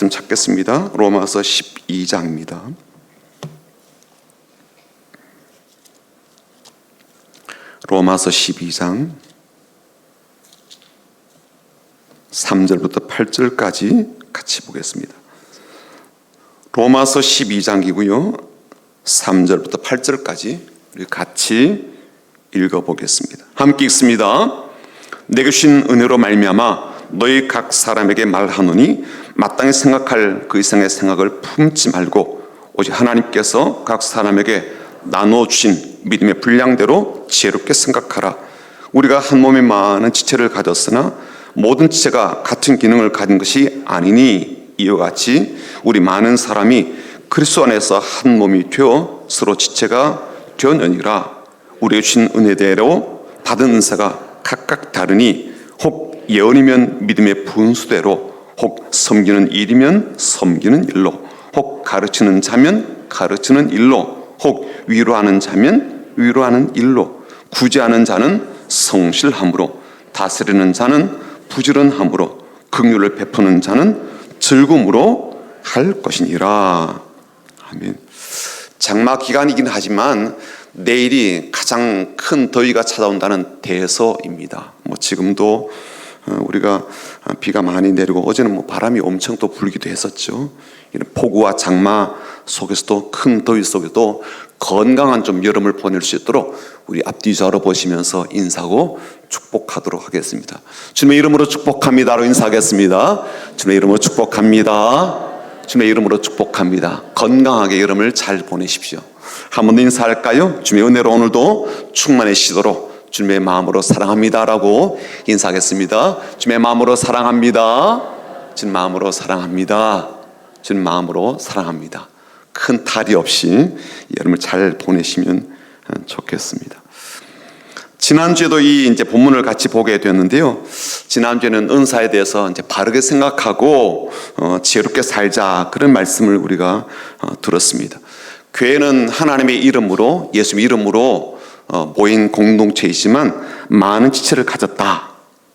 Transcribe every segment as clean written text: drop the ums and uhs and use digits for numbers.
좀 찾겠습니다. 로마서 12장입니다. 로마서 12장 3절부터 8절까지 같이 보겠습니다. 로마서 12장이고요. 3절부터 8절까지 우리 같이 읽어보겠습니다. 함께 읽습니다. 내게 주신 은혜로 말미암아 너희 각 사람에게 말하노니 마땅히 생각할 그 이상의 생각을 품지 말고 오직 하나님께서 각 사람에게 나눠주신 믿음의 분량대로 지혜롭게 생각하라. 우리가 한 몸에 많은 지체를 가졌으나 모든 지체가 같은 기능을 가진 것이 아니니 이와 같이 우리 많은 사람이 그리스도 안에서 한 몸이 되어 서로 지체가 되었느니라. 우리에게 주신 은혜대로 받은 은사가 각각 다르니 혹 예언이면 믿음의 분수대로, 혹 섬기는 일이면 섬기는 일로, 혹 가르치는 자면 가르치는 일로, 혹 위로하는 자면 위로하는 일로, 구제하는 자는 성실함으로, 다스리는 자는 부지런함으로, 긍휼을 베푸는 자는 즐거움으로 할 것이니라. 아멘. 장마 기간이긴 하지만 내일이 가장 큰 더위가 찾아온다는 대서입니다. 지금도 우리가 비가 많이 내리고 어제는 바람이 엄청 또 불기도 했었죠. 이런 폭우와 장마 속에서도 큰 더위 속에도 건강한 좀 여름을 보낼 수 있도록 우리 앞뒤좌로 보시면서 인사하고 축복하도록 하겠습니다. 주님의 이름으로 축복합니다로 인사하겠습니다. 주님의 이름으로 축복합니다. 주님의 이름으로 축복합니다. 건강하게 여름을 잘 보내십시오. 한 번 더 인사할까요? 주님의 은혜로 오늘도 충만해지도록 주님의 마음으로 사랑합니다라고 인사하겠습니다. 주님의 마음으로 사랑합니다. 주님 마음으로 사랑합니다. 주님 마음으로 사랑합니다. 큰 탈이 없이 여름을 잘 보내시면 좋겠습니다. 지난주에도 이제 본문을 같이 보게 되었는데요. 지난주에는 은사에 대해서 이제 바르게 생각하고 지혜롭게 살자 그런 말씀을 우리가 들었습니다. 교회는 하나님의 이름으로 예수님의 이름으로 모인 공동체이지만 많은 지체를 가졌다.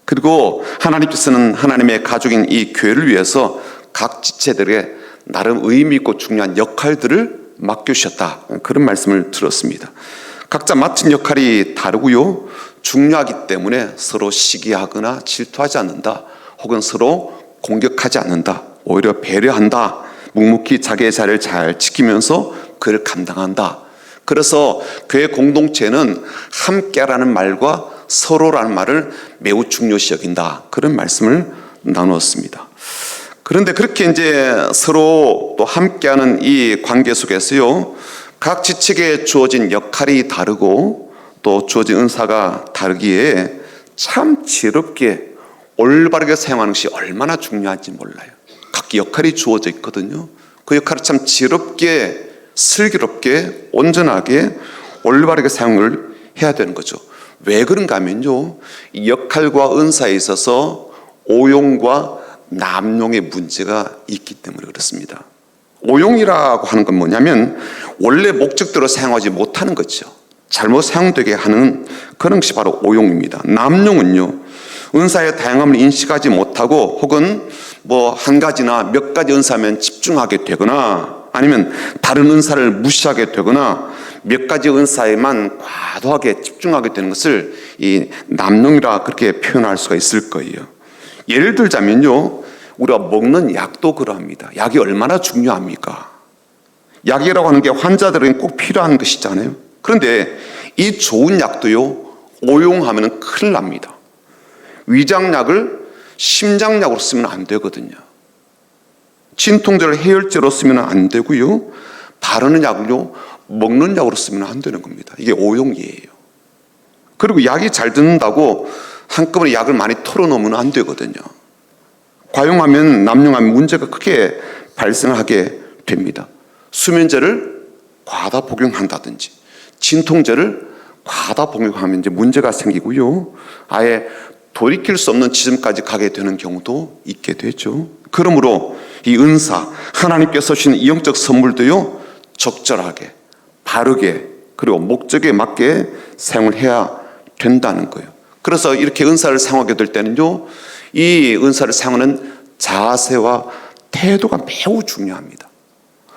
그리고 하나님께서는 하나님의 가족인 이 교회를 위해서 각 지체들에게 나름 의미 있고 중요한 역할들을 맡겨주셨다. 그런 말씀을 들었습니다. 각자 맡은 역할이 다르고요. 중요하기 때문에 서로 시기하거나 질투하지 않는다. 혹은 서로 공격하지 않는다. 오히려 배려한다. 묵묵히 자기의 자리를 잘 지키면서 그를 감당한다. 그래서 교회 공동체는 함께라는 말과 서로라는 말을 매우 중요시 여긴다. 그런 말씀을 나누었습니다. 그런데 그렇게 이제 서로 또 함께하는 이 관계 속에서요, 각 지체에 주어진 역할이 다르고 또 주어진 은사가 다르기에 참 지혜롭게 올바르게 사용하는 것이 얼마나 중요한지 몰라요. 각기 역할이 주어져 있거든요. 그 역할을 참 지혜롭게 슬기롭게 온전하게 올바르게 사용을 해야 되는 거죠. 왜 그런가 하면요, 이 역할과 은사에 있어서 오용과 남용의 문제가 있기 때문에 그렇습니다. 오용이라고 하는 건 뭐냐면 원래 목적대로 사용하지 못하는 거죠. 잘못 사용되게 하는 그런 것이 바로 오용입니다. 남용은요, 은사의 다양함을 인식하지 못하고 혹은 한 가지나 몇 가지 은사면 집중하게 되거나 아니면 다른 은사를 무시하게 되거나 몇 가지 은사에만 과도하게 집중하게 되는 것을 이 남용이라 그렇게 표현할 수가 있을 거예요. 예를 들자면요, 우리가 먹는 약도 그러합니다. 약이 얼마나 중요합니까? 약이라고 하는 게 환자들에게 꼭 필요한 것이잖아요. 그런데 이 좋은 약도요, 오용하면 큰일 납니다. 위장약을 심장약으로 쓰면 안 되거든요. 진통제를 해열제로 쓰면 안 되고요. 바르는 약을요, 먹는 약으로 쓰면 안 되는 겁니다. 이게 오용이에요. 그리고 약이 잘 듣는다고 한꺼번에 약을 많이 털어놓으면 안 되거든요. 과용하면 남용하면 문제가 크게 발생하게 됩니다. 수면제를 과다 복용한다든지 진통제를 과다 복용하면 이제 문제가 생기고요. 아예 돌이킬 수 없는 지점까지 가게 되는 경우도 있게 되죠. 그러므로 이 은사, 하나님께서 주신 이 영적 선물도요, 적절하게, 바르게, 그리고 목적에 맞게 사용을 해야 된다는 거예요. 그래서 이렇게 은사를 사용하게 될 때는요, 이 은사를 사용하는 자세와 태도가 매우 중요합니다.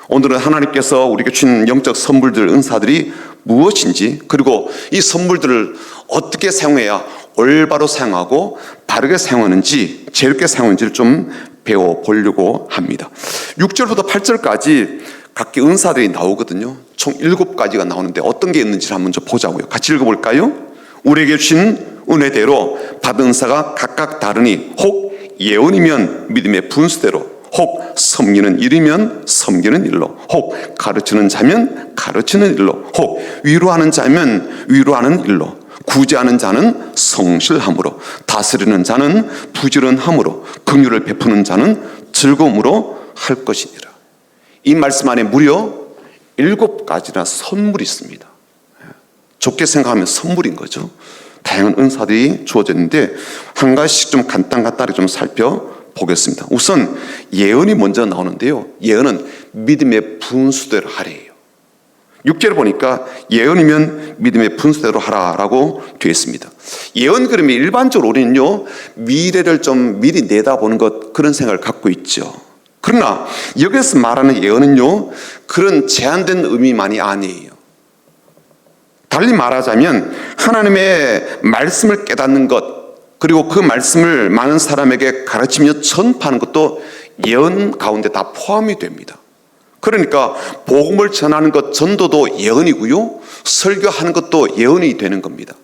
오늘은 하나님께서 우리에게 주신 영적 선물들, 은사들이 무엇인지, 그리고 이 선물들을 어떻게 사용해야 올바로 사용하고 바르게 사용하는지, 제롭게 사용하는지를 좀 배워보려고 합니다. 6절부터 8절까지 각기 은사들이 나오거든요. 총 7가지가 나오는데 어떤 게 있는지를 한번 좀 보자고요. 같이 읽어볼까요? 우리에게 주신 은혜대로 받은 은사가 각각 다르니 혹 예언이면 믿음의 분수대로, 혹 섬기는 일이면 섬기는 일로, 혹 가르치는 자면 가르치는 일로, 혹 위로하는 자면 위로하는 일로, 구제하는 자는 성실함으로, 다스리는 자는 부지런함으로, 긍휼을 베푸는 자는 즐거움으로 할 것이니라. 이 말씀 안에 무려 7가지나 선물이 있습니다. 좋게 생각하면 선물인 거죠. 다양한 은사들이 주어졌는데 한 가지씩 좀 간단하게 좀 살펴보겠습니다. 우선 예언이 먼저 나오는데요. 예언은 믿음의 분수대로 하래요. 6절을 보니까 예언이면 믿음의 분수대로 하라라고 되어 있습니다. 예언 그러면 일반적으로 우리는요, 미래를 좀 미리 내다보는 것, 그런 생각을 갖고 있죠. 그러나 여기서 말하는 예언은요, 그런 제한된 의미만이 아니에요. 달리 말하자면 하나님의 말씀을 깨닫는 것, 그리고 그 말씀을 많은 사람에게 가르치며 전파하는 것도 예언 가운데 다 포함이 됩니다. 그러니까 복음을 전하는 것, 전도도 예언이고요, 설교하는 것도 예언이 되는 겁니다.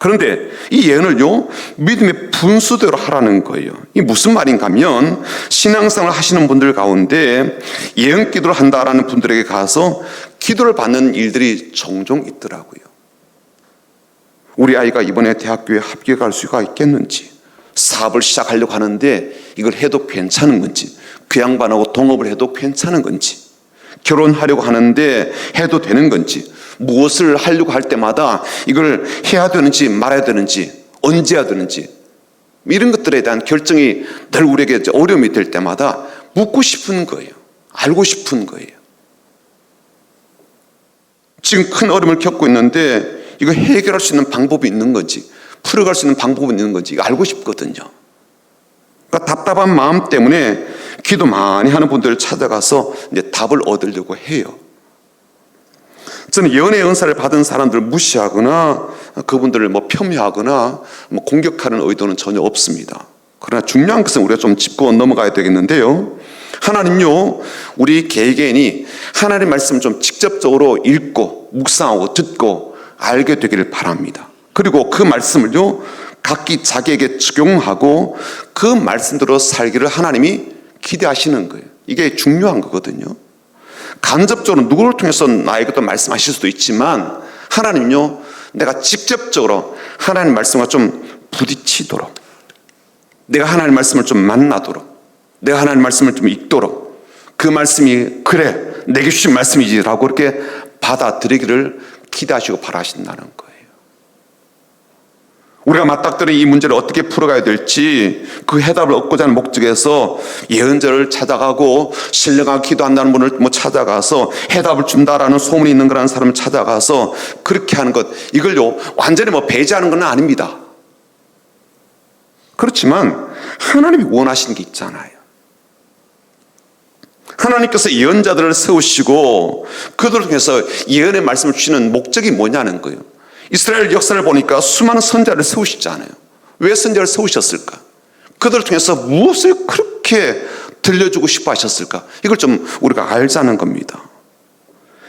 그런데 이 예언을요, 믿음의 분수대로 하라는 거예요. 이게 무슨 말인가 하면, 신앙생활 하시는 분들 가운데 예언 기도를 한다라는 분들에게 가서 기도를 받는 일들이 종종 있더라고요. 우리 아이가 이번에 대학교에 합격할 수가 있겠는지, 사업을 시작하려고 하는데 이걸 해도 괜찮은 건지, 그 양반하고 동업을 해도 괜찮은 건지, 결혼하려고 하는데 해도 되는 건지, 무엇을 하려고 할 때마다 이걸 해야 되는지 말아야 되는지, 언제 해야 되는지, 이런 것들에 대한 결정이 늘 우리에게 어려움이 될 때마다 묻고 싶은 거예요. 알고 싶은 거예요. 지금 큰 어려움을 겪고 있는데 이거 해결할 수 있는 방법이 있는 건지, 풀어갈 수 있는 방법이 있는 건지 알고 싶거든요. 그러니까 답답한 마음 때문에 기도 많이 하는 분들을 찾아가서 이제 답을 얻으려고 해요. 저는 예언의 은사를 받은 사람들을 무시하거나 그분들을 폄훼하거나 공격하는 의도는 전혀 없습니다. 그러나 중요한 것은 우리가 좀 짚고 넘어가야 되겠는데요. 하나님요, 우리 개개인이 하나님의 말씀을 좀 직접적으로 읽고 묵상하고 듣고 알게 되기를 바랍니다. 그리고 그 말씀을요, 각기 자기에게 적용하고 그 말씀대로 살기를 하나님이 기대하시는 거예요. 이게 중요한 거거든요. 간접적으로 누구를 통해서 나에게도 말씀하실 수도 있지만, 하나님요, 내가 직접적으로 하나님 말씀과 좀 부딪히도록, 내가 하나님 말씀을 좀 만나도록, 내가 하나님 말씀을 좀 읽도록, 그 말씀이 그래 내게 주신 말씀이지라고 이렇게 받아들이기를 기대하시고 바라신다는 거예요. 우리가 맞닥뜨린 이 문제를 어떻게 풀어가야 될지 그 해답을 얻고자 하는 목적에서 예언자를 찾아가고 신령하게 기도한다는 분을 찾아가서 해답을 준다라는 소문이 있는 거라는 사람을 찾아가서 그렇게 하는 것, 이걸요 완전히 배제하는 건 아닙니다. 그렇지만 하나님이 원하시는 게 있잖아요. 하나님께서 예언자들을 세우시고 그들을 통해서 예언의 말씀을 주시는 목적이 뭐냐는 거예요. 이스라엘 역사를 보니까 수많은 선자를 세우시잖아요. 왜 선자를 세우셨을까? 그들을 통해서 무엇을 그렇게 들려주고 싶어 하셨을까? 이걸 좀 우리가 알자는 겁니다.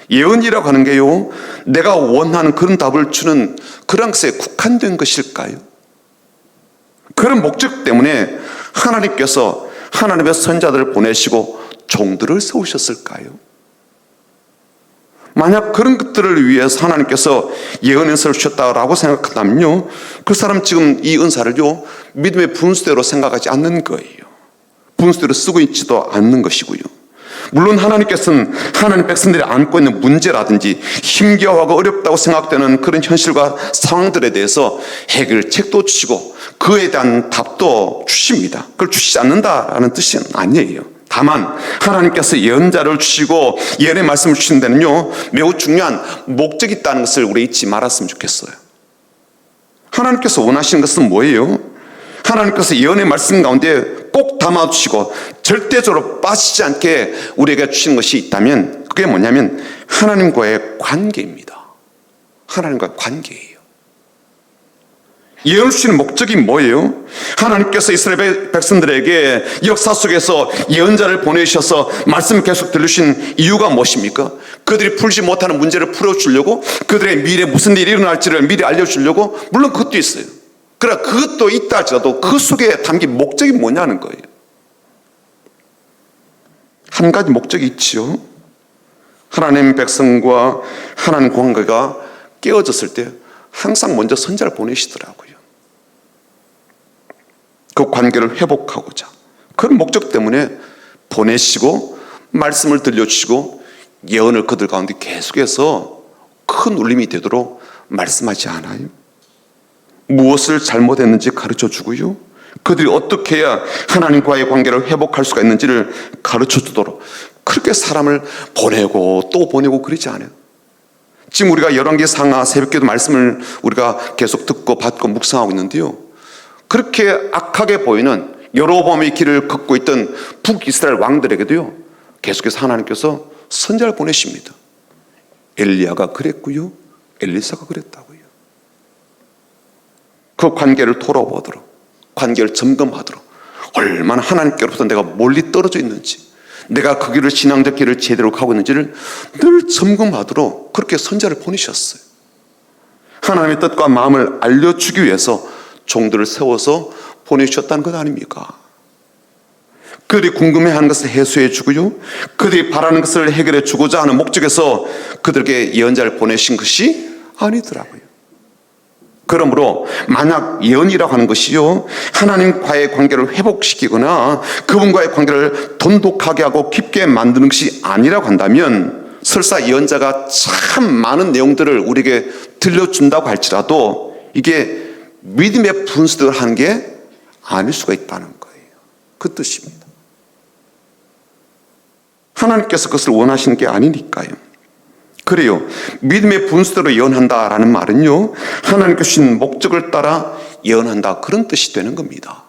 예언이라고 하는 게요, 내가 원하는 그런 답을 주는 그런 것에 국한된 것일까요? 그런 목적 때문에 하나님께서 하나님의 선자들을 보내시고 종들을 세우셨을까요? 만약 그런 것들을 위해서 하나님께서 예언 은사를 주셨다라고 생각한다면요, 그 사람 지금 이 은사를요 믿음의 분수대로 생각하지 않는 거예요. 분수대로 쓰고 있지도 않는 것이고요. 물론 하나님께서는 하나님 백성들이 안고 있는 문제라든지 힘겨워하고 어렵다고 생각되는 그런 현실과 상황들에 대해서 해결책도 주시고 그에 대한 답도 주십니다. 그걸 주시지 않는다라는 뜻은 아니에요. 다만 하나님께서 예언자를 주시고 예언의 말씀을 주신 데는요 매우 중요한 목적이 있다는 것을 우리 잊지 말았으면 좋겠어요. 하나님께서 원하시는 것은 뭐예요? 하나님께서 예언의 말씀 가운데 꼭 담아주시고 절대적으로 빠지지 않게 우리에게 주신 것이 있다면 그게 뭐냐면 하나님과의 관계입니다. 하나님과의 관계예요. 예언을 주시는 목적이 뭐예요? 하나님께서 이스라엘 백성들에게 역사 속에서 예언자를 보내셔서 말씀을 계속 들으신 이유가 무엇입니까? 그들이 풀지 못하는 문제를 풀어주려고, 그들의 미래에 무슨 일이 일어날지를 미리 알려주려고. 물론 그것도 있어요. 그러나 그것도 있다 할지라도 그 속에 담긴 목적이 뭐냐는 거예요. 한 가지 목적이 있지요. 하나님 백성과 하나님 관계가 깨어졌을 때 항상 먼저 선자를 보내시더라고요. 그 관계를 회복하고자. 그런 목적 때문에 보내시고 말씀을 들려주시고 예언을 그들 가운데 계속해서 큰 울림이 되도록 말씀하지 않아요. 무엇을 잘못했는지 가르쳐 주고요. 그들이 어떻게 해야 하나님과의 관계를 회복할 수가 있는지를 가르쳐 주도록 그렇게 사람을 보내고 또 보내고 그러지 않아요. 지금 우리가 열왕기 상하 새벽기도 말씀을 우리가 계속 듣고 받고 묵상하고 있는데요. 그렇게 악하게 보이는 여로보암의 길을 걷고 있던 북이스라엘 왕들에게도요. 계속해서 하나님께서 선자를 보내십니다. 엘리야가 그랬고요. 엘리사가 그랬다고요. 그 관계를 돌아보도록, 관계를 점검하도록, 얼마나 하나님께로부터 내가 멀리 떨어져 있는지, 내가 그 길을 신앙적 길을 제대로 가고 있는지를 늘 점검하도록 그렇게 선자를 보내셨어요. 하나님의 뜻과 마음을 알려주기 위해서 종들을 세워서 보내주셨다는 것 아닙니까? 그들이 궁금해하는 것을 해소해 주고요, 그들이 바라는 것을 해결해 주고자 하는 목적에서 그들에게 예언자를 보내신 것이 아니더라고요. 그러므로 만약 예언이라고 하는 것이요, 하나님과의 관계를 회복시키거나 그분과의 관계를 돈독하게 하고 깊게 만드는 것이 아니라고 한다면, 설사 예언자가 참 많은 내용들을 우리에게 들려준다고 할지라도 이게 믿음의 분수대로 하는 게 아닐 수가 있다는 거예요. 그 뜻입니다. 하나님께서 그것을 원하시는 게 아니니까요. 그래요. 믿음의 분수대로 예언한다라는 말은요, 하나님께서 주신 목적을 따라 예언한다, 그런 뜻이 되는 겁니다.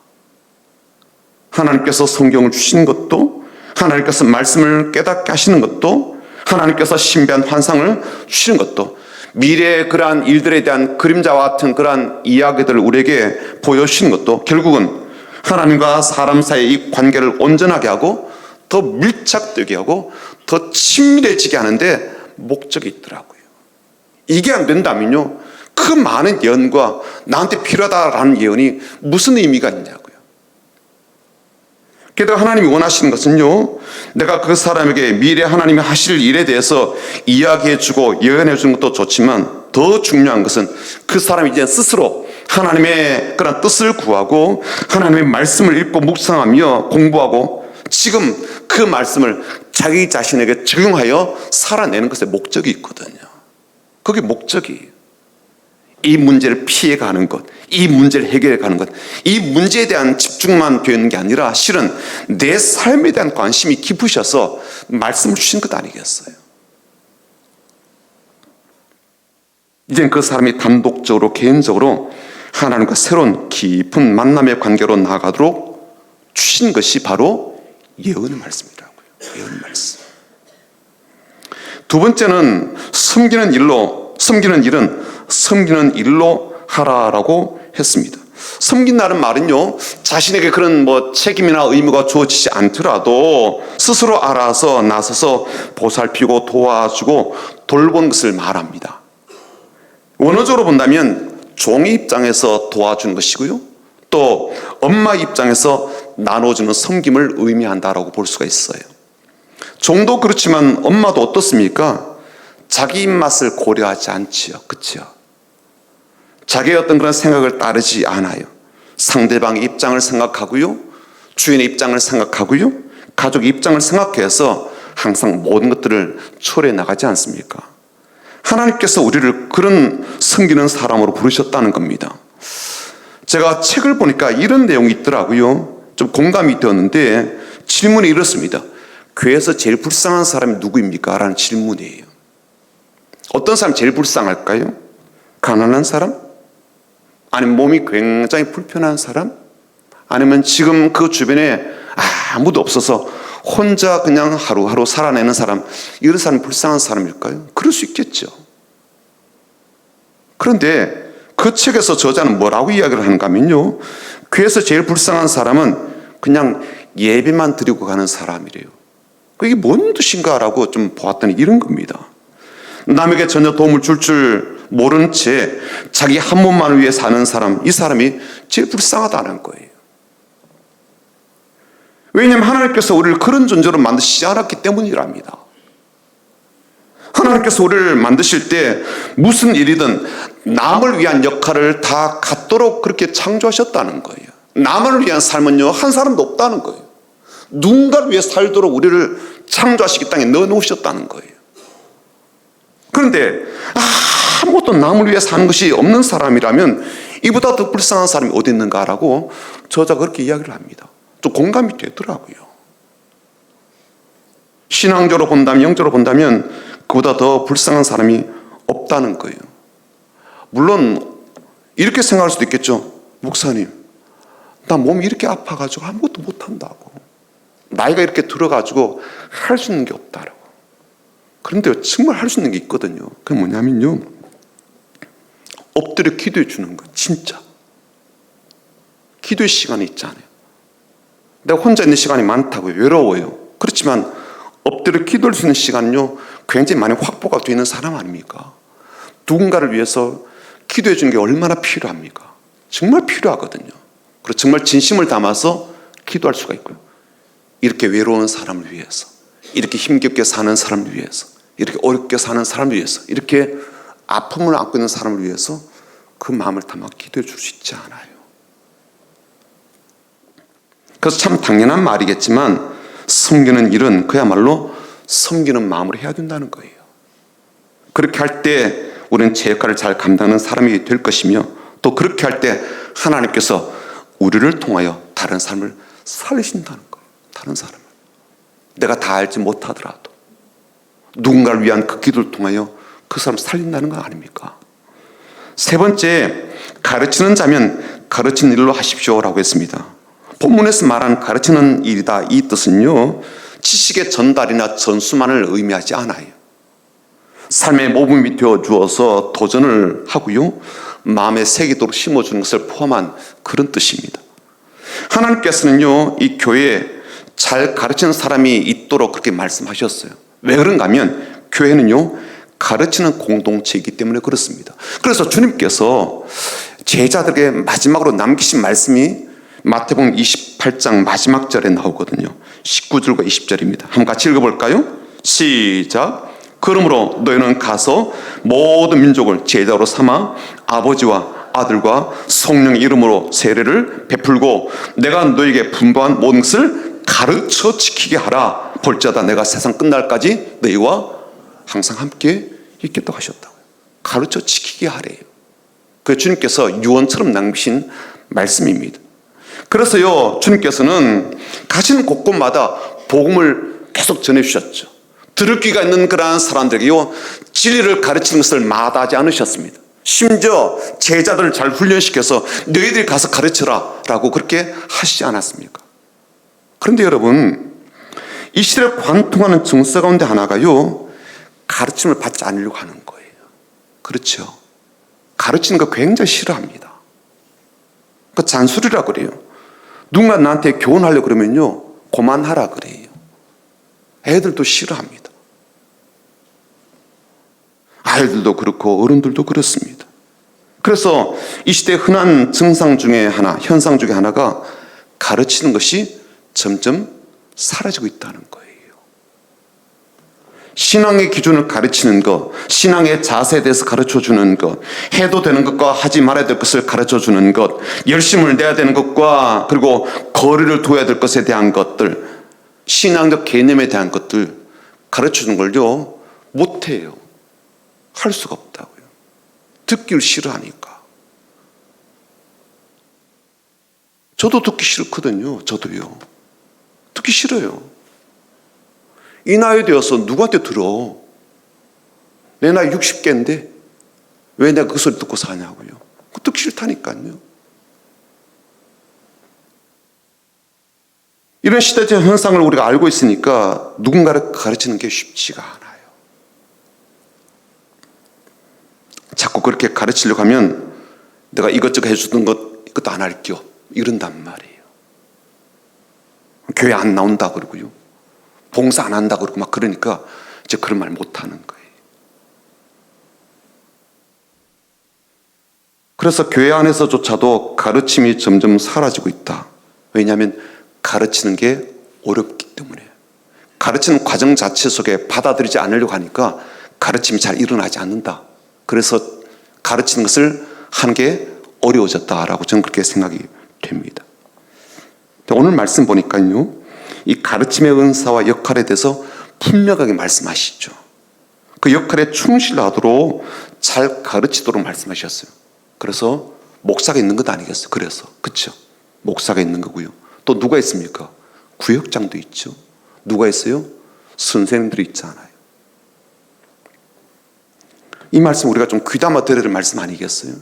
하나님께서 성경을 주신 것도, 하나님께서 말씀을 깨닫게 하시는 것도, 하나님께서 신비한 환상을 주시는 것도, 미래의 그러한 일들에 대한 그림자와 같은 그러한 이야기들을 우리에게 보여주시는 것도 결국은 하나님과 사람 사이의 이 관계를 온전하게 하고 더 밀착되게 하고 더 친밀해지게 하는데 목적이 있더라고요. 이게 안 된다면요, 그 많은 예언과 나한테 필요하다라는 예언이 무슨 의미가 있냐고요. 게다가 하나님이 원하시는 것은요, 내가 그 사람에게 미래 하나님이 하실 일에 대해서 이야기해주고 예언해주는 것도 좋지만 더 중요한 것은 그 사람이 이제 스스로 하나님의 그런 뜻을 구하고 하나님의 말씀을 읽고 묵상하며 공부하고 지금 그 말씀을 자기 자신에게 적용하여 살아내는 것에 목적이 있거든요. 그게 목적이에요. 이 문제를 피해가는 것, 이 문제를 해결해가는 것, 이 문제에 대한 집중만 되는 게 아니라 실은 내 삶에 대한 관심이 깊으셔서 말씀을 주신 것 아니겠어요? 이젠 그 사람이 단독적으로 개인적으로 하나님과 새로운 깊은 만남의 관계로 나아가도록 주신 것이 바로 예언의 말씀이라고요. 예언의 말씀. 두 번째는 섬기는 일로 하라라고 했습니다. 섬긴다는 말은요, 자신에게 그런 책임이나 의무가 주어지지 않더라도 스스로 알아서 나서서 보살피고 도와주고 돌보는 것을 말합니다. 원어적으로 본다면 종의 입장에서 도와주는 것이고요, 또 엄마 입장에서 나눠주는 섬김을 의미한다라고 볼 수가 있어요. 종도 그렇지만 엄마도 어떻습니까? 자기 입맛을 고려하지 않지요. 그렇죠? 자기의 어떤 그런 생각을 따르지 않아요. 상대방의 입장을 생각하고요, 주인의 입장을 생각하고요, 가족의 입장을 생각해서 항상 모든 것들을 초래해 나가지 않습니까? 하나님께서 우리를 그런 섬기는 사람으로 부르셨다는 겁니다. 제가 책을 보니까 이런 내용이 있더라고요. 좀 공감이 되었는데 질문이 이렇습니다. 교회에서 제일 불쌍한 사람이 누구입니까? 라는 질문이에요. 어떤 사람이 제일 불쌍할까요? 가난한 사람? 아니면 몸이 굉장히 불편한 사람? 아니면 지금 그 주변에 아무도 없어서 혼자 그냥 하루하루 살아내는 사람, 이런 사람이 불쌍한 사람일까요? 그럴 수 있겠죠. 그런데 그 책에서 저자는 뭐라고 이야기를 하는가 하면요, 교회에서 제일 불쌍한 사람은 그냥 예배만 드리고 가는 사람이래요. 이게 뭔 뜻인가라고 좀 보았더니 이런 겁니다. 남에게 전혀 도움을 줄 모르는 채 자기 한 몸만을 위해 사는 사람, 이 사람이 제일 불쌍하다는 거예요. 왜냐하면 하나님께서 우리를 그런 존재로 만드시지 않았기 때문이랍니다. 하나님께서 우리를 만드실 때 무슨 일이든 남을 위한 역할을 다 갖도록 그렇게 창조하셨다는 거예요. 남을 위한 삶은요, 한 사람도 없다는 거예요. 누군가를 위해 살도록 우리를 창조하시기 땅에 넣어놓으셨다는 거예요. 그런데 아무것도 남을 위해 사는 것이 없는 사람이라면 이보다 더 불쌍한 사람이 어디 있는가라고 저자가 그렇게 이야기를 합니다. 좀 공감이 되더라고요. 신앙적으로 본다면, 영적으로 본다면 그보다 더 불쌍한 사람이 없다는 거예요. 물론 이렇게 생각할 수도 있겠죠. 목사님, 나 몸이 이렇게 아파가지고 아무것도 못한다고, 나이가 이렇게 들어가지고 할 수 있는 게 없다라고. 그런데 정말 할 수 있는 게 있거든요. 그게 뭐냐면요, 엎드려 기도해 주는 거. 진짜 기도의 시간이 있잖아요. 내가 혼자 있는 시간이 많다고요. 외로워요. 그렇지만 엎드려 기도할 수 있는 시간은요, 굉장히 많이 확보가 되어 있는 사람 아닙니까? 누군가를 위해서 기도해 주는 게 얼마나 필요합니까? 정말 필요하거든요. 그리고 정말 진심을 담아서 기도할 수가 있고요. 이렇게 외로운 사람을 위해서, 이렇게 힘겹게 사는 사람을 위해서, 이렇게 어렵게 사는 사람을 위해서, 이렇게 아픔을 안고 있는 사람을 위해서 그 마음을 담아 기도해 줄 수 있지 않아요. 그래서 참 당연한 말이겠지만 섬기는 일은 그야말로 섬기는 마음으로 해야 된다는 거예요. 그렇게 할 때 우리는 제 역할을 잘 감당하는 사람이 될 것이며, 또 그렇게 할 때 하나님께서 우리를 통하여 다른 삶을 살리신다는 거예요. 다른 사람을. 내가 다 알지 못하더라도 누군가를 위한 그 기도를 통하여 그 사람을 살린다는 거 아닙니까? 세 번째, 가르치는 자면 가르치는 일로 하십시오라고 했습니다. 본문에서 말한 가르치는 일이다, 이 뜻은요, 지식의 전달이나 전수만을 의미하지 않아요. 삶의 모범이 되어 주어서 도전을 하고요, 마음에 새기도록 심어주는 것을 포함한 그런 뜻입니다. 하나님께서는요, 이 교회에 잘 가르치는 사람이 있도록 그렇게 말씀하셨어요. 왜 그런가 하면 교회는요, 가르치는 공동체이기 때문에 그렇습니다. 그래서 주님께서 제자들에게 마지막으로 남기신 말씀이 마태복음 28장 마지막 절에 나오거든요. 19절과 20절입니다. 한번 같이 읽어볼까요? 시작. 그러므로 너희는 가서 모든 민족을 제자로 삼아 아버지와 아들과 성령의 이름으로 세례를 베풀고 내가 너희에게 분부한 모든 것을 가르쳐 지키게 하라. 볼지어다 내가 세상 끝날까지 너희와 항상 함께 있겠다고 하셨다고요. 가르쳐 지키게 하래요. 그 주님께서 유언처럼 남기신 말씀입니다. 그래서요, 주님께서는 가시는 곳곳마다 복음을 계속 전해주셨죠. 들을 귀가 있는 그러한 사람들에게요, 진리를 가르치는 것을 마다하지 않으셨습니다. 심지어 제자들을 잘 훈련시켜서 너희들이 가서 가르쳐라 라고 그렇게 하시지 않았습니까? 그런데 여러분, 이 시대를 관통하는 정서 가운데 하나가요, 가르침을 받지 않으려고 하는 거예요. 그렇죠? 가르치는 거 굉장히 싫어합니다. 그 잔소리라 그래요. 누군가 나한테 교훈하려고 그러면요, 그만하라 그래요. 애들도 싫어합니다. 아이들도 그렇고 어른들도 그렇습니다. 그래서 이 시대의 흔한 증상 중에 하나, 현상 중에 하나가 가르치는 것이 점점 사라지고 있다는 거예요. 신앙의 기준을 가르치는 것, 신앙의 자세에 대해서 가르쳐주는 것, 해도 되는 것과 하지 말아야 될 것을 가르쳐주는 것, 열심을 내야 되는 것과 그리고 거리를 둬야 될 것에 대한 것들, 신앙적 개념에 대한 것들 가르쳐주는 걸요, 못해요. 할 수가 없다고요. 듣기를 싫어하니까. 저도 듣기 싫거든요. 저도요. 듣기 싫어요. 이 나이 되어서 누구한테 들어? 내 나이 60개인데 왜 내가 그 소리 듣고 사냐고요. 듣기 싫다니까요. 이런 시대적 현상을 우리가 알고 있으니까 누군가를 가르치는 게 쉽지가 않아요. 자꾸 그렇게 가르치려고 하면 내가 이것저것 해주던 것 이것도 안 할게요 이런단 말이에요. 교회 안 나온다 그러고요, 봉사 안 한다 그러고 막 그러니까 이제 그런 말 못하는 거예요. 그래서 교회 안에서조차도 가르침이 점점 사라지고 있다. 왜냐하면 가르치는 게 어렵기 때문에, 가르치는 과정 자체 속에 받아들이지 않으려고 하니까 가르침이 잘 일어나지 않는다. 그래서 가르치는 것을 하는 게 어려워졌다라고 저는 그렇게 생각이 됩니다. 오늘 말씀 보니까요, 이 가르침의 은사와 역할에 대해서 분명하게 말씀하시죠. 그 역할에 충실하도록 잘 가르치도록 말씀하셨어요. 그래서 목사가 있는 것 아니겠어요? 그래서 그렇죠. 목사가 있는 거고요. 또 누가 있습니까? 구역장도 있죠. 누가 있어요? 선생님들이 있잖아요. 이 말씀 우리가 좀 귀담아 들어야 될 말씀 아니겠어요?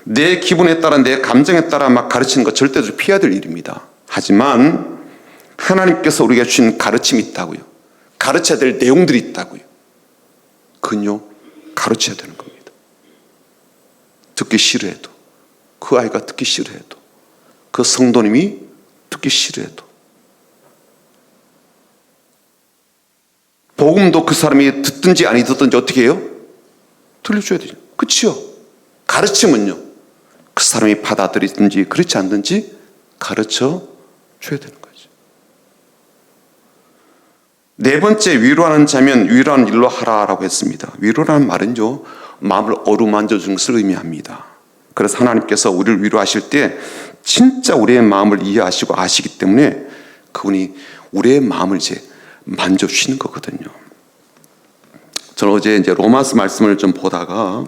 내 기분에 따라, 내 감정에 따라 막 가르치는 것 절대 피해야 될 일입니다. 하지만 하나님께서 우리에게 주신 가르침이 있다고요. 가르쳐야 될 내용들이 있다고요. 그건요, 가르쳐야 되는 겁니다. 듣기 싫어해도, 그 아이가 듣기 싫어해도, 그 성도님이 듣기 싫어해도, 복음도 그 사람이 듣든지 아니 듣든지 어떻게 해요? 들려줘야 되죠. 그렇죠? 가르침은요, 그 사람이 받아들이든지 그렇지 않든지 가르쳐 줘야 되는 거죠. 네 번째, 위로하는 자면 위로하는 일로 하라라고 했습니다. 위로라는 말은요, 마음을 어루만져 주는 것을 의미합니다. 그래서 하나님께서 우리를 위로하실 때 진짜 우리의 마음을 이해하시고 아시기 때문에 그분이 우리의 마음을 이제 만져주시는 거거든요. 저는 어제 이제 로마서 말씀을 좀 보다가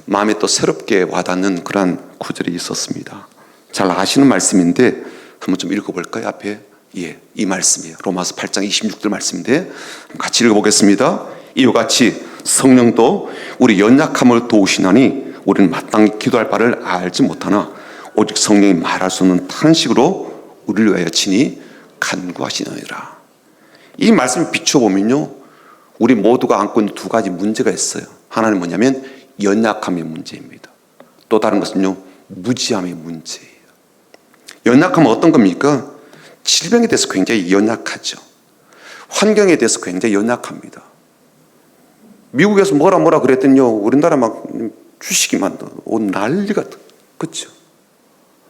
마음에 또 새롭게 와닿는 그런 구절이 있었습니다. 잘 아시는 말씀인데 한번 좀 읽어볼까요? 앞에 이 말씀이에요. 로마서 8장 26절 말씀인데 같이 읽어보겠습니다. 이와 같이 성령도 우리 연약함을 도우시나니 우리는 마땅히 기도할 바를 알지 못하나 오직 성령이 말할 수 없는 탄식으로 우리를 위하여 친히 간구하시느니라. 이 말씀을 비춰보면요, 우리 모두가 안고 있는 두 가지 문제가 있어요. 하나는 뭐냐면 연약함의 문제입니다. 또 다른 것은요, 무지함의 문제예요. 연약함은 어떤 겁니까? 질병에 대해서 굉장히 연약하죠. 환경에 대해서 굉장히 연약합니다. 미국에서 뭐라 그랬더니요, 우리나라 막 주식이만 난리가, 그렇죠?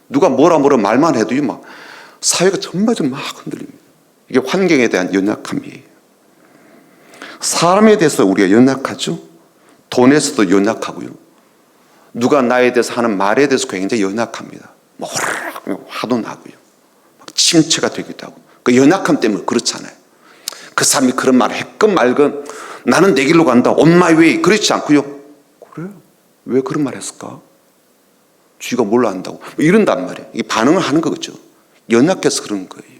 누가 뭐라 말만 해도요, 막 사회가 전반적으로 막 흔들립니다. 이게 환경에 대한 연약함이에요. 사람에 대해서 우리가 연약하죠. 돈에서도 연약하고요. 누가 나에 대해서 하는 말에 대해서 굉장히 연약합니다. 뭐 화도 나고요, 막 침체가 되기도 하고. 그 연약함 때문에 그렇잖아요. 그 사람이 그런 말을 했건 말건 나는 내 길로 간다, on my way, 그렇지 않고요. 그래요? 왜 그런 말 했을까? 쥐가 몰라 한다고 이런단 말이에요. 이게 반응을 하는 거죠. 연약해서 그런 거예요.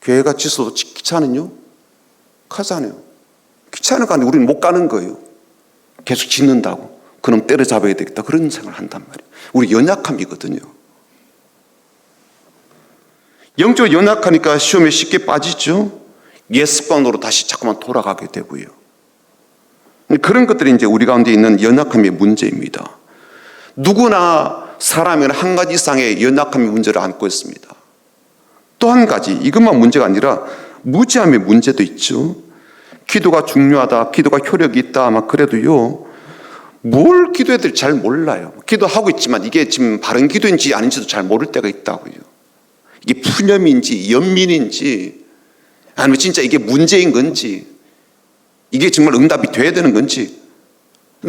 교회가 지서도 귀찮은요? 가잖아요. 귀찮으니까 우리는 못 가는 거예요. 계속 짓는다고. 그럼 때려잡아야 되겠다, 그런 생각을 한단 말이에요. 우리 연약함이거든요. 영적으로 연약하니까 시험에 쉽게 빠지죠. 옛 습관으로 다시 자꾸만 돌아가게 되고요. 그런 것들이 이제 우리 가운데 있는 연약함의 문제입니다. 누구나 사람은 한 가지 이상의 연약함의 문제를 안고 있습니다. 또 한 가지, 이것만 문제가 아니라 무지함의 문제도 있죠. 기도가 중요하다, 기도가 효력이 있다, 막 그래도요, 뭘 기도해야 될지 잘 몰라요. 기도하고 있지만 이게 지금 바른 기도인지 아닌지도 잘 모를 때가 있다고요. 이게 푸념인지 연민인지 아니면 진짜 이게 문제인 건지, 이게 정말 응답이 돼야 되는 건지,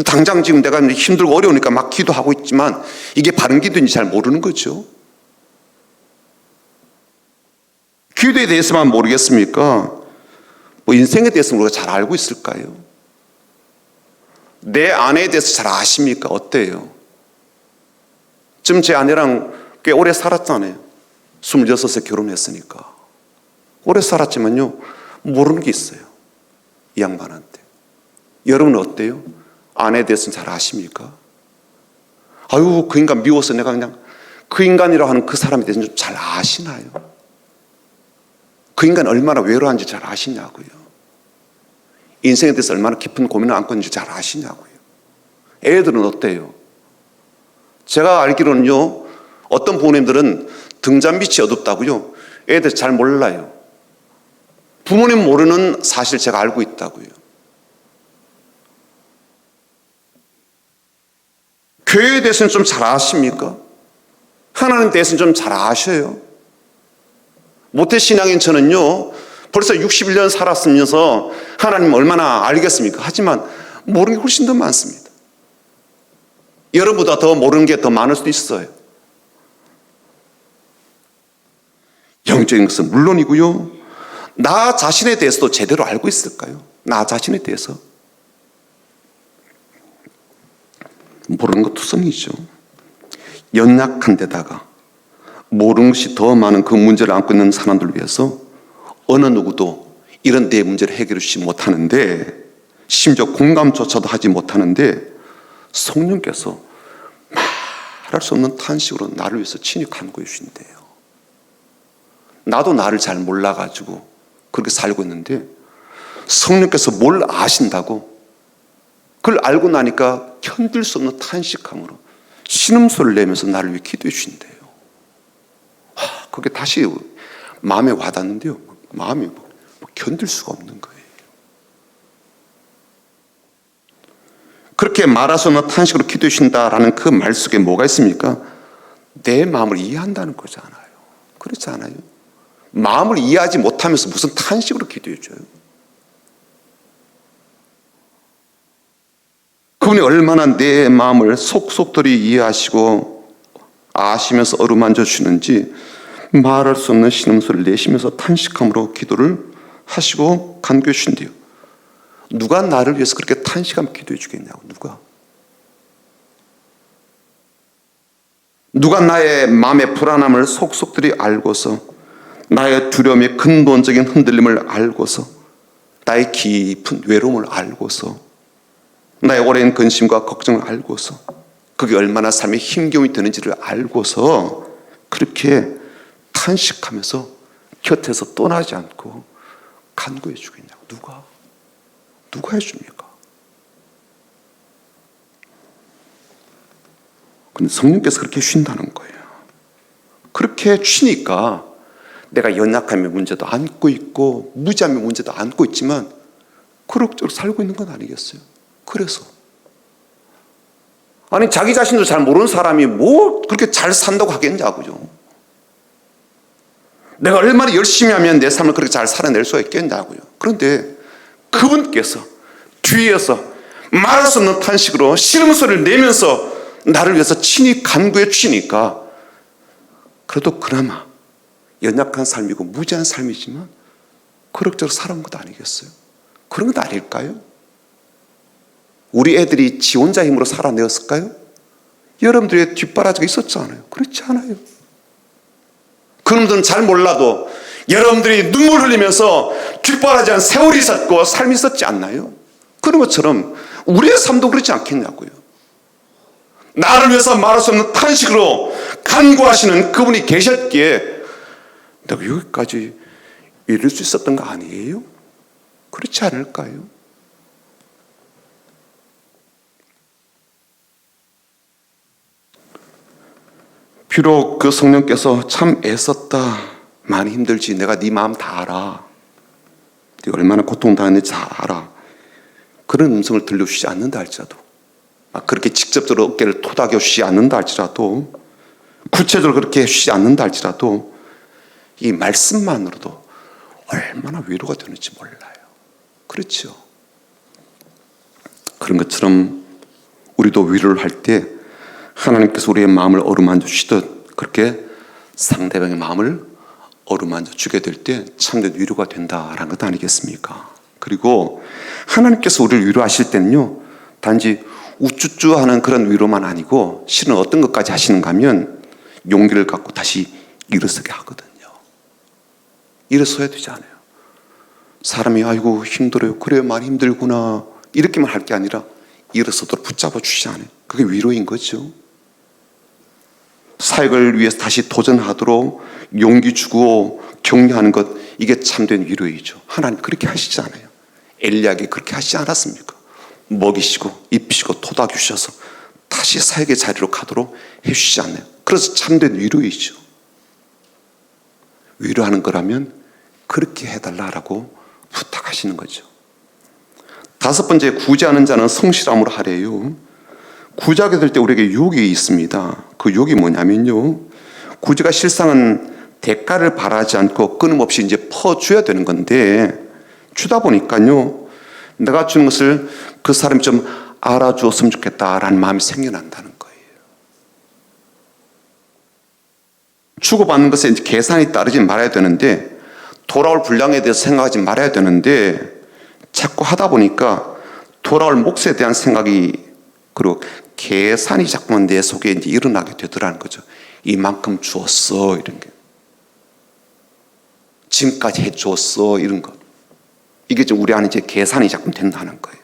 당장 지금 내가 힘들고 어려우니까 막 기도하고 있지만 이게 바른 기도인지 잘 모르는 거죠. 기도에 대해서만 모르겠습니까? 뭐 인생에 대해서 우리가 잘 알고 있을까요? 내 아내에 대해서 잘 아십니까? 어때요? 지금 제 아내랑 꽤 오래 살았잖아요. 26세 결혼했으니까. 오래 살았지만요, 모르는 게 있어요. 이 양반한테. 여러분은 어때요? 아내에 대해서는 잘 아십니까? 아유, 그 인간 미워서 내가 그냥 그 인간이라고 하는 그 사람에 대해서 좀 잘 아시나요? 그 인간이 얼마나 외로운지 잘 아시냐고요. 인생에 대해서 얼마나 깊은 고민을 안고 있는지 잘 아시냐고요. 애들은 어때요? 제가 알기로는요, 어떤 부모님들은 등잔빛이 어둡다고요. 애들 잘 몰라요. 부모님 모르는 사실 제가 알고 있다고요. 교회에 대해서는 좀 잘 아십니까? 하나님에 대해서는 좀 잘 아셔요. 모태신앙인 저는요, 벌써 61년 살았으면서 하나님 얼마나 알겠습니까? 하지만 모르는 게 훨씬 더 많습니다. 여러분보다 더 모르는 게 더 많을 수도 있어요. 영적인 것은 물론이고요, 나 자신에 대해서도 제대로 알고 있을까요? 나 자신에 대해서 모르는 것 투성이죠. 연약한 데다가 모르는 것이 더 많은 그 문제를 안고 있는 사람들을 위해서 어느 누구도 이런 내 문제를 해결해 주지 못하는데, 심지어 공감조차도 하지 못하는데 성령께서 말할 수 없는 탄식으로 나를 위해서 친히 간구해 주신대요. 나도 나를 잘 몰라가지고 그렇게 살고 있는데 성령께서 뭘 아신다고, 그걸 알고 나니까 견딜 수 없는 탄식함으로 신음소리를 내면서 나를 위해 기도해 주신대요. 그게 다시 마음에 와닿는데요, 마음이 견딜 수가 없는 거예요. 그렇게 말할 수 없는 탄식으로 기도해 주신다라는 그 말 속에 뭐가 있습니까? 내 마음을 이해한다는 거잖아요. 그렇지 않아요? 마음을 이해하지 못하면서 무슨 탄식으로 기도해 줘요? 그분이 얼마나 내 마음을 속속들이 이해하시고 아시면서 어루만져 주시는지 말할 수 없는 신음소리를 내시면서 탄식함으로 기도를 하시고 간구해 주신대요. 누가 나를 위해서 그렇게 탄식하며 기도해 주겠냐고. 누가 나의 마음의 불안함을 속속들이 알고서, 나의 두려움의 근본적인 흔들림을 알고서, 나의 깊은 외로움을 알고서, 나의 오랜 근심과 걱정을 알고서, 그게 얼마나 삶에 힘겨움이 되는지를 알고서 그렇게 탄식하면서 곁에서 떠나지 않고 간구해 주겠냐고. 누가 해줍니까? 근데 성령께서 그렇게 주신다는 거예요. 그렇게 주니까 내가 연약함의 문제도 안고 있고 무지함의 문제도 안고 있지만 그럭저럭 살고 있는 건 아니겠어요? 그래서 아니, 자기 자신도 잘 모르는 사람이 뭐 그렇게 잘 산다고 하겠냐고요. 내가 얼마나 열심히 하면 내 삶을 그렇게 잘 살아낼 수가 있겠냐고요. 그런데 그분께서 뒤에서 말할 수 없는 탄식으로 신음소리를 내면서 나를 위해서 친히 간구해 주시니까 그래도 그나마 연약한 삶이고 무지한 삶이지만 그럭저럭 살아온 것도 아니겠어요? 그런 것 아닐까요? 우리 애들이 지 혼자 힘으로 살아내었을까요? 여러분들의 뒷바라지가 있었잖아요. 그렇지 않아요. 그놈들은 잘 몰라도 여러분들이 눈물 흘리면서 뒷바라지한 세월이 있었고 삶이 있었지 않나요? 그런 것처럼 우리의 삶도 그렇지 않겠냐고요. 나를 위해서 말할 수 없는 탄식으로 간구하시는 그분이 계셨기에 내가 여기까지 이룰 수 있었던 거 아니에요? 그렇지 않을까요? 비록 그 성령께서 참 애썼다, 많이 힘들지, 내가 네 마음 다 알아, 네가 얼마나 고통당했는지 다 알아, 그런 음성을 들려주시지 않는다 할지라도, 그렇게 직접적으로 어깨를 토닥여 주시지 않는다 할지라도, 구체적으로 그렇게 해주시지 않는다 할지라도 이 말씀만으로도 얼마나 위로가 되는지 몰라요. 그렇죠? 그런 것처럼 우리도 위로를 할 때 하나님께서 우리의 마음을 어루만져 주시듯 그렇게 상대방의 마음을 어루만져 주게 될 때 참된 위로가 된다라는 것 아니겠습니까? 그리고 하나님께서 우리를 위로하실 때는요, 단지 우쭈쭈 하는 그런 위로만 아니고 실은 어떤 것까지 하시는가 하면 용기를 갖고 다시 일어서게 하거든요. 일어서야 되지 않아요. 사람이 아이고 힘들어요, 그래 많이 힘들구나, 이렇게만 할 게 아니라 일어서도록 붙잡아 주시지 않아요. 그게 위로인 거죠. 사역을 위해서 다시 도전하도록 용기 주고 격려하는 것, 이게 참된 위로이죠. 하나님 그렇게 하시지 않아요. 엘리야에게 그렇게 하시지 않았습니까? 먹이시고 입히시고 토닥여 주셔서 다시 사역의 자리로 가도록 해주시지 않나요? 그래서 참된 위로이죠. 위로하는 거라면 그렇게 해달라고 부탁하시는 거죠. 다섯 번째, 구제하는 자는 성실함으로 하래요. 구제하게 될 때 우리에게 유혹이 있습니다. 그 유혹이 뭐냐면요, 구제가 실상은 대가를 바라지 않고 끊임없이 이제 퍼줘야 되는 건데, 주다 보니까요, 내가 주는 것을 그 사람이 좀 알아주었으면 좋겠다라는 마음이 생겨난다는 거예요. 주고받는 것에 이제 계산이 따르지 말아야 되는데, 돌아올 분량에 대해서 생각하지 말아야 되는데, 자꾸 하다 보니까 돌아올 몫에 대한 생각이, 그리고 계산이 자꾸만 내 속에 이제 일어나게 되더라는 거죠. 이만큼 주었어, 이런 게. 지금까지 해주었어, 이런 것. 이게 좀 우리 안에 이제 계산이 자꾸 된다는 거예요.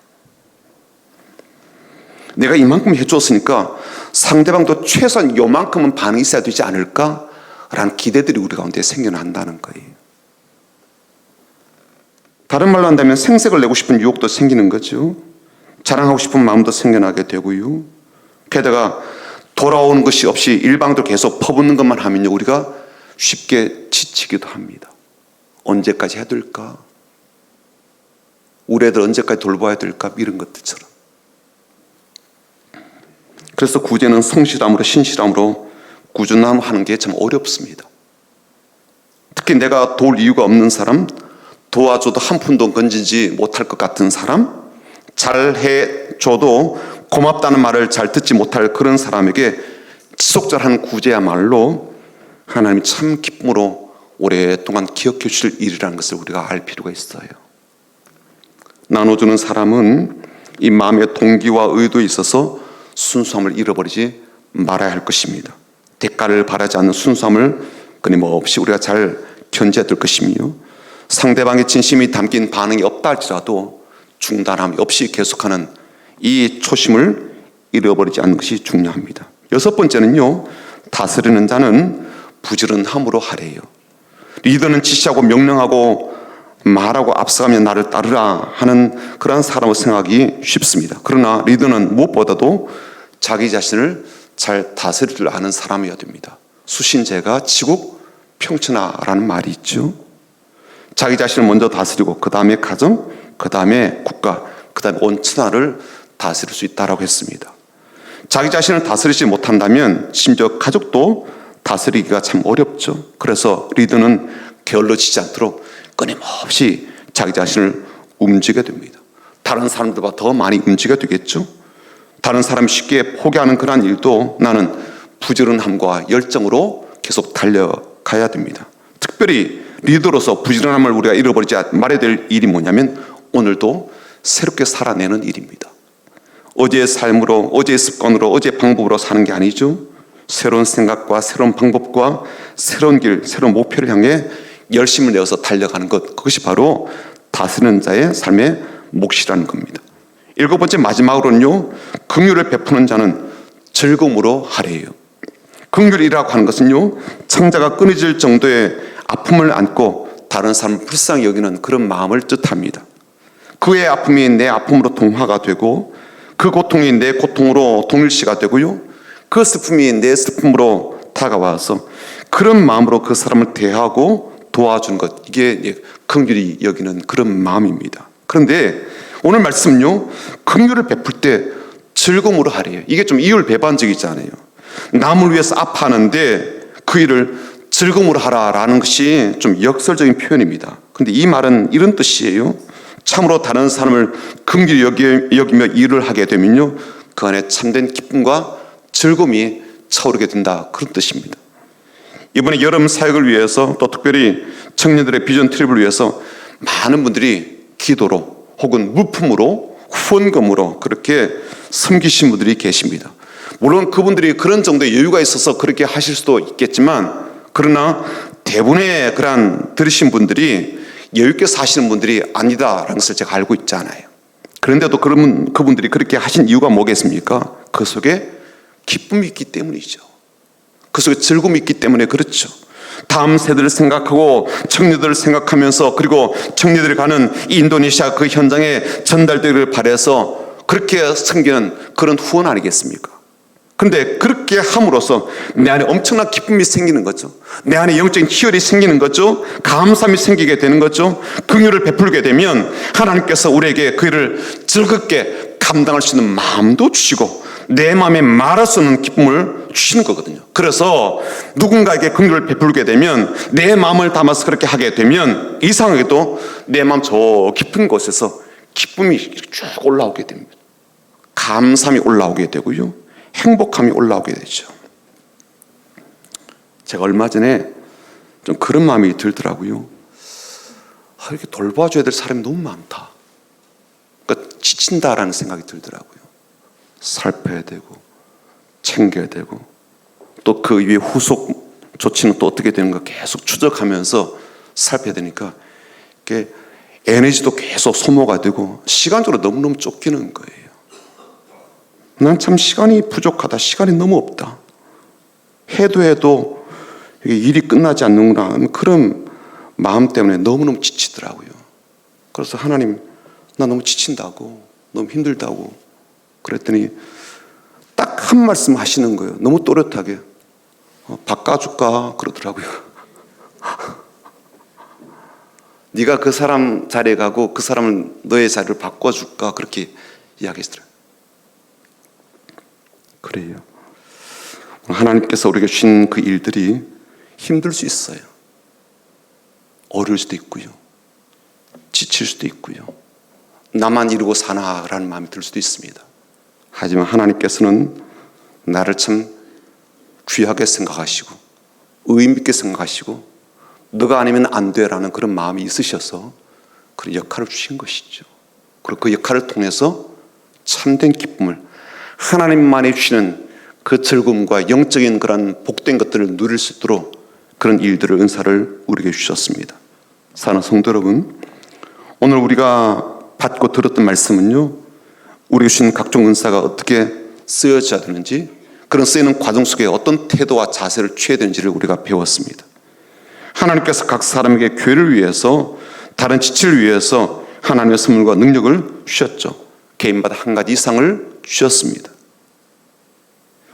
내가 이만큼 해주었으니까 상대방도 최소한 요만큼은 반응이 있어야 되지 않을까라는 기대들이 우리 가운데 생겨난다는 거예요. 다른 말로 한다면 생색을 내고 싶은 유혹도 생기는 거죠. 자랑하고 싶은 마음도 생겨나게 되고요. 게다가 돌아오는 것이 없이 일방적으로 계속 퍼붓는 것만 하면요, 우리가 쉽게 지치기도 합니다. 언제까지 해야 될까? 우리 애들 언제까지 돌봐야 될까? 이런 것들처럼. 그래서 구제는 성실함으로, 신실함으로 꾸준함하는 게 참 어렵습니다. 특히 내가 도울 이유가 없는 사람, 도와줘도 한 푼도 건지지 못할 것 같은 사람, 잘해줘도 고맙다는 말을 잘 듣지 못할 그런 사람에게 지속적인 구제야말로 하나님이 참 기쁨으로 오랫동안 기억해 주실 일이라는 것을 우리가 알 필요가 있어요. 나눠주는 사람은 이 마음의 동기와 의도에 있어서 순수함을 잃어버리지 말아야 할 것입니다. 대가를 바라지 않는 순수함을 끊임없이 우리가 잘 견제해야 될 것이며, 상대방의 진심이 담긴 반응이 없다 할지라도 중단함이 없이 계속하는 이 초심을 잃어버리지 않는 것이 중요합니다. 여섯 번째는요, 다스리는 자는 부지런함으로 하래요. 리더는 지시하고 명령하고 말하고 앞서가며 나를 따르라 하는 그러한 사람을 생각하기 쉽습니다. 그러나 리더는 무엇보다도 자기 자신을 잘 다스릴 줄 아는 사람이어야 됩니다. 수신제가 지국 평천하라는 말이 있죠. 자기 자신을 먼저 다스리고 그 다음에 가정, 그 다음에 국가, 그 다음에 온 천하를 다스릴 수 있다고 했습니다. 자기 자신을 다스리지 못한다면 심지어 가족도 다스리기가 참 어렵죠. 그래서 리더는 게을러지지 않도록 끊임없이 자기 자신을 움직여야 됩니다. 다른 사람들보다 더 많이 움직여야 되겠죠. 다른 사람이 쉽게 포기하는 그런 일도 나는 부지런함과 열정으로 계속 달려가야 됩니다. 특별히 리더로서 부지런함을 우리가 잃어버리지 말아야 될 일이 뭐냐면 오늘도 새롭게 살아내는 일입니다. 어제의 삶으로, 어제의 습관으로, 어제의 방법으로 사는 게 아니죠. 새로운 생각과 새로운 방법과 새로운 길, 새로운 목표를 향해 열심을 내어서 달려가는 것, 그것이 바로 다스리는 자의 삶의 몫이라는 겁니다. 일곱 번째, 마지막으로는요, 긍휼을 베푸는 자는 즐거움으로 하래요. 긍휼이라고 하는 것은요, 창자가 끊어질 정도의 아픔을 안고 다른 사람을 불쌍히 여기는 그런 마음을 뜻합니다. 그의 아픔이 내 아픔으로 동화가 되고, 그 고통이 내 고통으로 동일시가 되고요, 그 슬픔이 내 슬픔으로 다가와서 그런 마음으로 그 사람을 대하고 도와주는 것, 이게 긍휼히 여기는 그런 마음입니다. 그런데 오늘 말씀은요, 긍휼을 베풀 때 즐거움으로 하래요. 이게 좀 이율배반적이잖아요. 남을 위해서 아파하는데 그 일을 즐거움으로 하라라는 것이 좀 역설적인 표현입니다. 그런데 이 말은 이런 뜻이에요. 참으로 다른 사람을 긍휼히 여기며 일을 하게 되면요, 그 안에 참된 기쁨과 즐거움이 차오르게 된다, 그런 뜻입니다. 이번에 여름 사역을 위해서, 또 특별히 청년들의 비전 트립을 위해서 많은 분들이 기도로 혹은 물품으로, 후원금으로 그렇게 섬기신 분들이 계십니다. 물론 그분들이 그런 정도의 여유가 있어서 그렇게 하실 수도 있겠지만, 그러나 대부분의 그러한 들으신 분들이 여유 있게 사시는 분들이 아니다라는 것을 제가 알고 있잖아요. 그런데도 그분들이 그렇게 하신 이유가 뭐겠습니까? 그 속에 기쁨이 있기 때문이죠. 그 속에 즐거움이 있기 때문에 그렇죠. 다음 세대를 생각하고 청년들을 생각하면서, 그리고 청년들이 가는 이 인도네시아 그 현장에 전달되기를 바라서 그렇게 섬기는 그런 후원 아니겠습니까? 그런데 그렇게 함으로써 내 안에 엄청난 기쁨이 생기는 거죠. 내 안에 영적인 희열이 생기는 거죠. 감사함이 생기게 되는 거죠. 긍휼을 베풀게 되면 하나님께서 우리에게 그 일을 즐겁게 감당할 수 있는 마음도 주시고 내 마음에 말할 수 없는 기쁨을 주시는 거거든요. 그래서 누군가에게 긍휼을 베풀게 되면, 내 마음을 담아서 그렇게 하게 되면 이상하게도 내 마음 저 깊은 곳에서 기쁨이 쭉 올라오게 됩니다. 감사함이 올라오게 되고요, 행복함이 올라오게 되죠. 제가 얼마 전에 좀 그런 마음이 들더라고요. 이렇게 돌봐줘야 될 사람이 너무 많다. 그러니까 지친다라는 생각이 들더라고요. 살펴야 되고 챙겨야 되고 또 그 위에 후속 조치는 또 어떻게 되는가 계속 추적하면서 살펴야 되니까 이게 에너지도 계속 소모가 되고 시간적으로 너무너무 쫓기는 거예요. 난 참 시간이 부족하다, 시간이 너무 없다, 해도 이게 일이 끝나지 않는구나, 그런 마음 때문에 너무너무 지치더라고요. 그래서 하나님, 나 너무 지친다고, 너무 힘들다고 그랬더니 딱 한 말씀 하시는 거예요. 너무 또렷하게. 바꿔줄까 그러더라고요. 네가 그 사람 자리에 가고 그 사람을 너의 자리를 바꿔줄까, 그렇게 이야기하시더라고요. 그래요. 하나님께서 우리에게 주신 그 일들이 힘들 수 있어요. 어려울 수도 있고요, 지칠 수도 있고요, 나만 이루고 사나라는 마음이 들 수도 있습니다. 하지만 하나님께서는 나를 참 귀하게 생각하시고 의미 있게 생각하시고 너가 아니면 안 돼라는 그런 마음이 있으셔서 그런 역할을 주신 것이죠. 그리고 그 역할을 통해서 참된 기쁨을, 하나님만이 주시는 그 즐거움과 영적인 그런 복된 것들을 누릴 수 있도록 그런 일들을, 은사를 우리에게 주셨습니다. 사랑하는 성도 여러분, 오늘 우리가 받고 들었던 말씀은요, 우리에게 주신 각종 은사가 어떻게 쓰여져야 되는지, 그런 쓰이는 과정 속에 어떤 태도와 자세를 취해야 되는지를 우리가 배웠습니다. 하나님께서 각 사람에게 교회를 위해서, 다른 지체를 위해서 하나님의 선물과 능력을 주셨죠. 개인마다 한 가지 이상을 주셨습니다.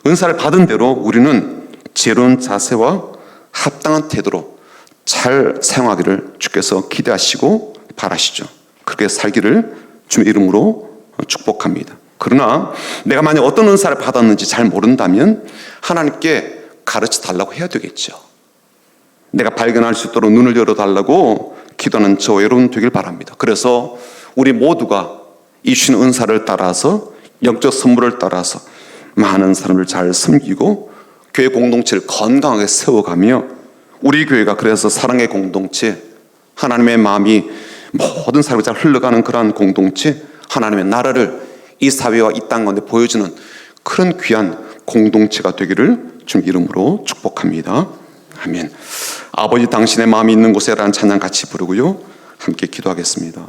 은사를 받은 대로 우리는 지혜로운 자세와 합당한 태도로 잘 사용하기를 주께서 기대하시고 바라시죠. 그렇게 살기를 주의 이름으로 축복합니다. 그러나 내가 만약 어떤 은사를 받았는지 잘 모른다면 하나님께 가르쳐 달라고 해야 되겠죠. 내가 발견할 수 있도록 눈을 열어달라고 기도하는 저와 여러분 되길 바랍니다. 그래서 우리 모두가 이 주신 은사를 따라서, 영적 선물을 따라서 많은 사람을 잘 섬기고 교회 공동체를 건강하게 세워가며, 우리 교회가 그래서 사랑의 공동체, 하나님의 마음이 모든 사람이 잘 흘러가는 그러한 공동체, 하나님의 나라를 이 사회와 이 땅 가운데 보여주는 그런 귀한 공동체가 되기를 주님 이름으로 축복합니다. 아멘. 아버지, 당신의 마음이 있는 곳에라는 찬양 같이 부르고요, 함께 기도하겠습니다.